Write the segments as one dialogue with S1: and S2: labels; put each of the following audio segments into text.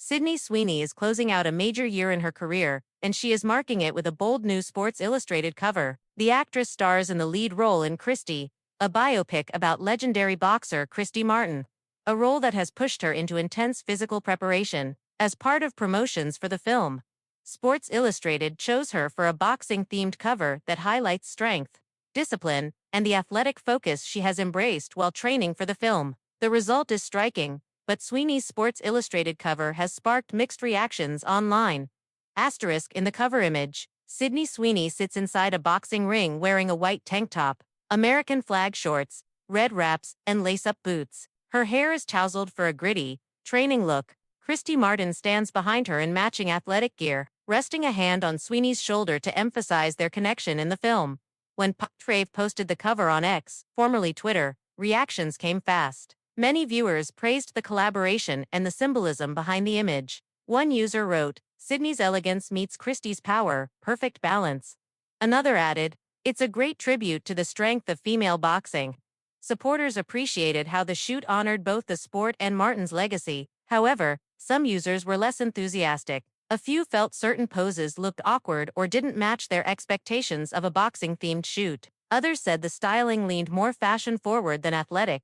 S1: Sydney Sweeney is closing out a major year in her career, and she is marking it with a bold new Sports Illustrated cover. The actress stars in the lead role in Christy, a biopic about legendary boxer Christy Martin, a role that has pushed her into intense physical preparation. As part of promotions for the film, Sports Illustrated chose her for a boxing-themed cover that highlights strength, discipline, and the athletic focus she has embraced while training for the film. The result is striking, but Sweeney's Sports Illustrated cover has sparked mixed reactions online. Asterisk in the cover image, Sydney Sweeney sits inside a boxing ring wearing a white tank top, American flag shorts, red wraps, and lace-up boots. Her hair is tousled for a gritty, training look. Christy Martin stands behind her in matching athletic gear, resting a hand on Sweeney's shoulder to emphasize their connection in the film. When Trave posted the cover on X, formerly Twitter, reactions came fast. Many viewers praised the collaboration and the symbolism behind the image. One user wrote, "Sydney's elegance meets Christie's power, perfect balance." Another added, "It's a great tribute to the strength of female boxing." Supporters appreciated how the shoot honored both the sport and Martin's legacy. However, some users were less enthusiastic. A few felt certain poses looked awkward or didn't match their expectations of a boxing-themed shoot. Others said the styling leaned more fashion-forward than athletic,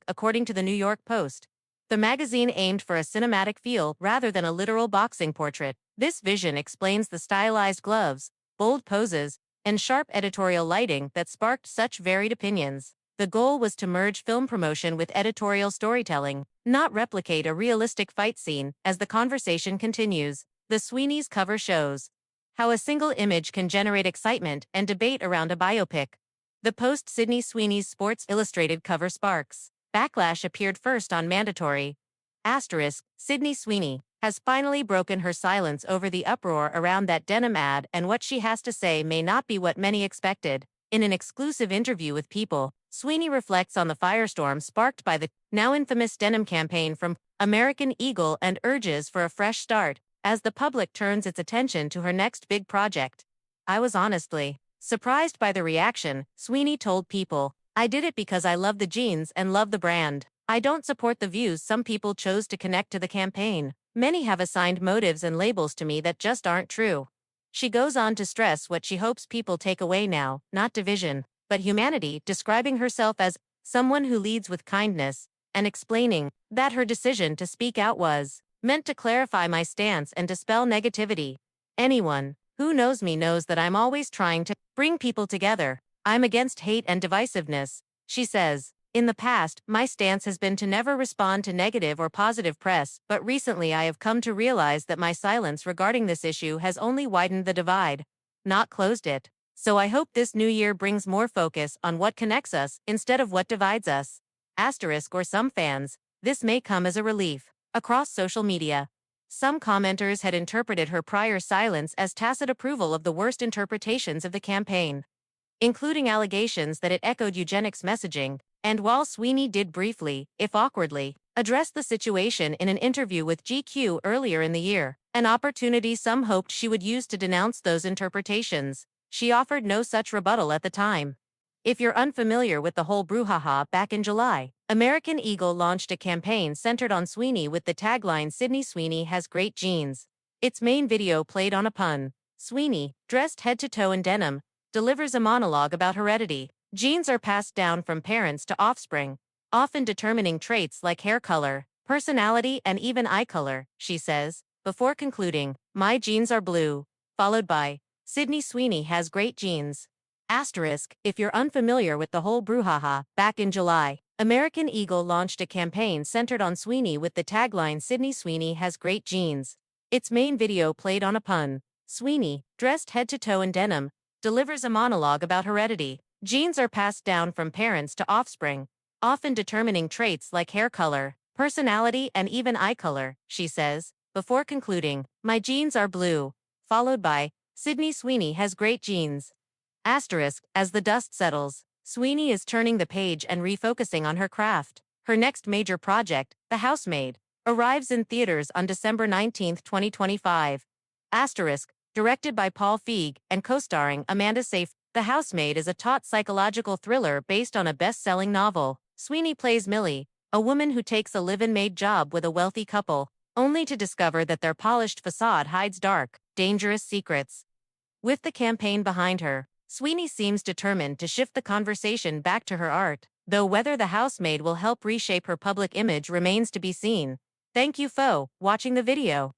S1: according to the New York Post. The magazine aimed for a cinematic feel rather than a literal boxing portrait. This vision explains the stylized gloves, bold poses, and sharp editorial lighting that sparked such varied opinions. The goal was to merge film promotion with editorial storytelling, not replicate a realistic fight scene. As the conversation continues, the Sweeney's cover shows how a single image can generate excitement and debate around a biopic. The post Sydney Sweeney's Sports Illustrated cover sparks. Backlash appeared first on Mandatory. Sydney Sweeney has finally broken her silence over the uproar around that denim ad, and what she has to say may not be what many expected. In an exclusive interview with People, Sweeney reflects on the firestorm sparked by the now infamous denim campaign from American Eagle and urges for a fresh start as the public turns its attention to her next big project. "I was honestly surprised by the reaction," Sweeney told People. "I did it because I love the jeans and love the brand. I don't support the views some people chose to connect to the campaign. Many have assigned motives and labels to me that just aren't true." She goes on to stress what she hopes people take away now, not division, but humanity, describing herself as someone who leads with kindness, and explaining that her decision to speak out was meant to clarify my stance and dispel negativity. "Anyone who knows me knows that I'm always trying to bring people together. I'm against hate and divisiveness," she says. "In the past, my stance has been to never respond to negative or positive press, but recently I have come to realize that my silence regarding this issue has only widened the divide, not closed it. So I hope this new year brings more focus on what connects us instead of what divides us." Or some fans, this may come as a relief. Across social media, some commenters had interpreted her prior silence as tacit approval of the worst interpretations of the campaign, including allegations that it echoed eugenics messaging. And while Sweeney did briefly, if awkwardly, address the situation in an interview with GQ earlier in the year, an opportunity some hoped she would use to denounce those interpretations, she offered no such rebuttal at the time. If you're unfamiliar with the whole brouhaha, back in July, American Eagle launched a campaign centered on Sweeney with the tagline "Sydney Sweeney has great genes." Its main video played on a pun. Sweeney, dressed head to toe in denim, delivers a monologue about heredity. Genes are passed down from parents to offspring, often determining traits like hair color, personality, and even eye color, she says, before concluding, "My genes are blue," followed by, "Sydney Sweeney has great genes." If you're unfamiliar with the whole brouhaha, back in July, American Eagle launched a campaign centered on Sweeney with the tagline "Sydney Sweeney has great genes." Its main video played on a pun. Sweeney, dressed head to toe in denim, delivers a monologue about heredity. Genes are passed down from parents to offspring, often determining traits like hair color, personality, and even eye color, she says, before concluding, "My genes are blue," followed by, "Sydney Sweeney has great genes." As the dust settles, Sweeney is turning the page and refocusing on her craft. Her next major project, The Housemaid, arrives in theaters on December 19, 2025. Directed by Paul Feig and co-starring Amanda Seyfried, The Housemaid is a taut psychological thriller based on a best-selling novel. Sweeney plays Millie, a woman who takes a live-in maid job with a wealthy couple. only to discover that their polished facade hides dark, dangerous secrets. With the campaign behind her, Sweeney seems determined to shift the conversation back to her art, though whether the housemaid will help reshape her public image remains to be seen. Thank you for watching the video.